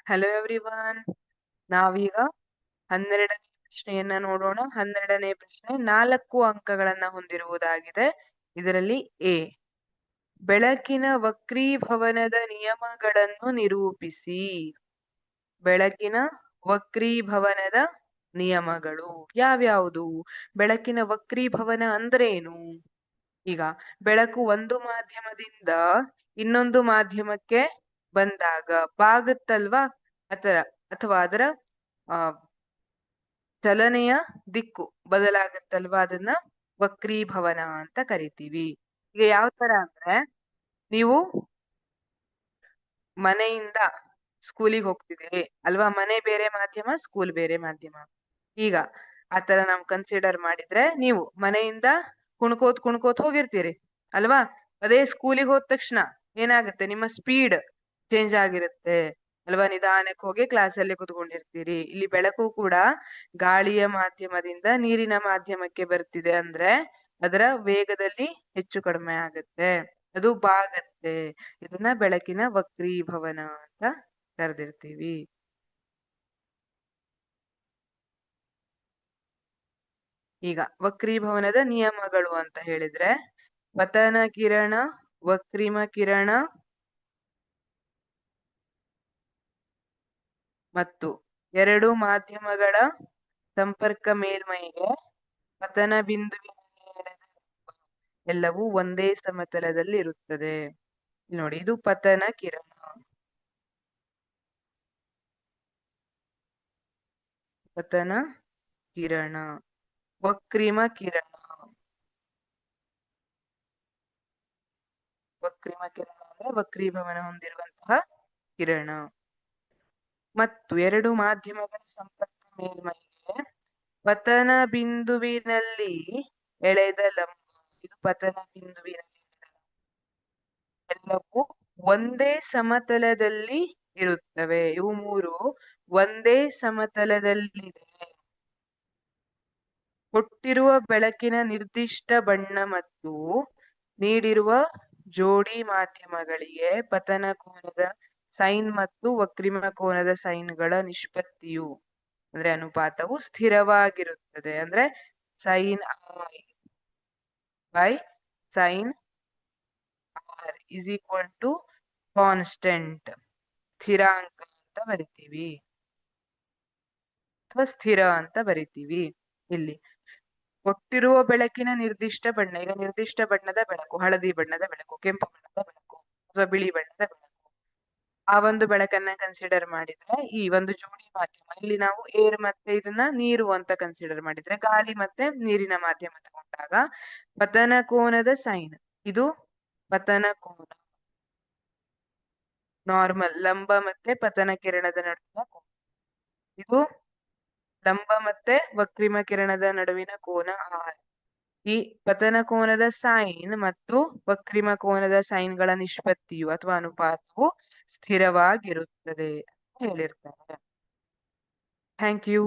Hello everyone. ನಾವೀಗ 12ನೇ ಪ್ರಶ್ನೆಯನ್ನ ನೋಡೋಣ. 12ನೇ ಪ್ರಶ್ನೆ 4 ಅಂಕಗಳನ್ನ ಹೊಂದಿರುವುದಾಗಿದೆ. ಇದರಲ್ಲಿ ಎ, ಬೆಳಕಿನ ವಕ್ರೀಭವನದ ನಿಯಮಗಳನ್ನು ನಿರೂಪಿಸಿ. ಬೆಳಕಿನ ವಕ್ರೀಭವನದ ನಿಯಮಗಳು ಯಾವ್ಯಾವುದು? ಬೆಳಕಿನ ವಕ್ರೀಭವನ ಅಂದ್ರೇನು? ಈಗ ಬೆಳಕು ಒಂದು ಮಾಧ್ಯಮದಿಂದ ಇನ್ನೊಂದು ಮಾಧ್ಯಮಕ್ಕೆ ಬಂದಾಗ ಬಾಗುತ್ತಲ್ವಾ, ಅಥವಾ ಅದರ ಚಲನೆಯ ದಿಕ್ಕು ಬದಲಾಗುತ್ತಲ್ವಾ, ಅದನ್ನ ವಕ್ರೀಭವನ ಅಂತ ಕರಿತೀವಿ. ಈಗ ಯಾವ ತರ ಅಂದ್ರೆ, ನೀವು ಮನೆಯಿಂದ ಸ್ಕೂಲಿಗೆ ಹೋಗ್ತಿದ್ದೀರಿ ಅಲ್ವಾ, ಮನೆ ಬೇರೆ ಮಾಧ್ಯಮ, ಸ್ಕೂಲ್ ಬೇರೆ ಮಾಧ್ಯಮ. ಈಗ ಆತರ ನಾವು ಕನ್ಸಿಡರ್ ಮಾಡಿದ್ರೆ, ನೀವು ಮನೆಯಿಂದ ಕುಣ್ಕೋತ್ ಹೋಗಿರ್ತೀರಿ ಅಲ್ವಾ, ಅದೇ ಸ್ಕೂಲಿಗೆ ಹೋದ ತಕ್ಷಣ ಏನಾಗುತ್ತೆ, ನಿಮ್ಮ ಸ್ಪೀಡ್ ಚೇಂಜ್ ಆಗಿರುತ್ತೆ ಅಲ್ವಾ, ನಿಧಾನಕ್ಕೆ ಹೋಗಿ ಕ್ಲಾಸಲ್ಲಿ ಕುತ್ಕೊಂಡಿರ್ತೀರಿ. ಇಲ್ಲಿ ಬೆಳಕು ಕೂಡ ಗಾಳಿಯ ಮಾಧ್ಯಮದಿಂದ ನೀರಿನ ಮಾಧ್ಯಮಕ್ಕೆ ಬರ್ತಿದೆ ಅಂದ್ರೆ ಅದರ ವೇಗದಲ್ಲಿ ಹೆಚ್ಚು ಕಡಿಮೆ ಆಗುತ್ತೆ, ಅದು ಬಾಗತ್ತೆ. ಇದನ್ನ ಬೆಳಕಿನ ವಕ್ರೀಭವನ ಅಂತ ಕರೆದಿರ್ತೀವಿ. ಈಗ ವಕ್ರೀಭವನದ ನಿಯಮಗಳು ಅಂತ ಹೇಳಿದ್ರೆ, ಪತನ ಕಿರಣ, ವಕ್ರಿಮ ಕಿರಣ ಮತ್ತು ಎರಡು ಮಾಧ್ಯಮಗಳ ಸಂಪರ್ಕ ಮೇಲ್ಮೈಗೆ ಪತನ ಬಿಂದುವಿನ ಎಲ್ಲವೂ ಒಂದೇ ಸಮತಲದಲ್ಲಿ ಇರುತ್ತದೆ. ನೋಡಿ, ಇದು ಪತನ ಕಿರಣ. ಪತನ ಕಿರಣ. ವಕ್ರಿಮ ಕಿರಣ. ವಕ್ರಿಮ ಕಿರಣ ಅಂದ್ರೆ ವಕ್ರೀಭವನ ಹೊಂದಿರುವಂತಹ ಕಿರಣ. ಮತ್ತು ಎರಡು ಮಾಧ್ಯಮಗಳ ಸಂಪರ್ಕ ಮೇಲ್ಮೈಗೆ ಪತನ ಬಿಂದುವಿನಲ್ಲಿ ಎಳೆದ ಲಂಬ. ಇದು ಪತನ ಬಿಂದುವಿನಲ್ಲಿ ಎಲ್ಲವೂ ಒಂದೇ ಸಮತಲದಲ್ಲಿ ಇರುತ್ತವೆ. ಇವು ಮೂರು ಒಂದೇ ಸಮತಲದಲ್ಲಿದೆ. ಕೊಟ್ಟಿರುವ ಬೆಳಕಿನ ನಿರ್ದಿಷ್ಟ ಬಣ್ಣ ಮತ್ತು ನೀಡಿರುವ ಜೋಡಿ ಮಾಧ್ಯಮಗಳಿಗೆ ಪತನ ಕೋನದ ಸೈನ್ ಮತ್ತು ವಕ್ರಿಮ ಕೋನದ ಸೈನ್ಗಳ ನಿಷ್ಪತ್ತಿಯು ಅಂದ್ರೆ ಅನುಪಾತವು ಸ್ಥಿರವಾಗಿರುತ್ತದೆ. ಅಂದ್ರೆ sine i by sine r is equal to constant, ಸ್ಥಿರಾಂಕ ಅಂತ ಬರಿತೀವಿ ಅಥವಾ ಸ್ಥಿರ ಅಂತ ಬರಿತೀವಿ. ಇಲ್ಲಿ ಕೊಟ್ಟಿರುವ ಬೆಳಕಿನ ನಿರ್ದಿಷ್ಟ ಬಣ್ಣ, ಈಗ ನಿರ್ದಿಷ್ಟ ಬಣ್ಣದ ಬೆಳಕು, ಹಳದಿ ಬಣ್ಣದ ಬೆಳಕು, ಕೆಂಪು ಬಣ್ಣದ ಬೆಳಕು ಅಥವಾ ಬಿಳಿ ಬಣ್ಣದ ಬೆಳಕು, ಆ ಒಂದು ಬೆಳಕನ್ನ ಕನ್ಸಿಡರ್ ಮಾಡಿದ್ರೆ ಈ ಒಂದು ಜೋಡಿ ಮಾಧ್ಯಮ, ಇಲ್ಲಿ ನಾವು ಏರ್ ಮತ್ತೆ ಇದನ್ನ ನೀರು ಅಂತ ಕನ್ಸಿಡರ್ ಮಾಡಿದ್ರೆ, ಗಾಳಿ ಮತ್ತೆ ನೀರಿನ ಮಾಧ್ಯಮ ತಗೊಂಡಾಗ ಪತನ ಕೋನದ ಸೈನ್, ಇದು ಪತನ ಕೋನ ನಾರ್ಮಲ್, ಲಂಬ ಮತ್ತೆ ಪತನ ಕಿರಣದ ನಡುವಿನ ಕೋನ, ಇದು ಲಂಬ ಮತ್ತೆ ವಕ್ರಿಮ ಕಿರಣದ ನಡುವಿನ ಕೋನ ಆರ್. ಈ ಪತನ ಕೋನದ ಸೈನ್ ಮತ್ತು ವಕ್ರಿಮ ಕೋನದ ಸೈನ್ಗಳ ನಿಷ್ಪತ್ತಿಯು ಅಥವಾ ಅನುಪಾತವು ಸ್ಥಿರವಾಗಿರುತ್ತದೆ ಅಂತ ಹೇಳಿರ್ತಾರೆ. Thank you.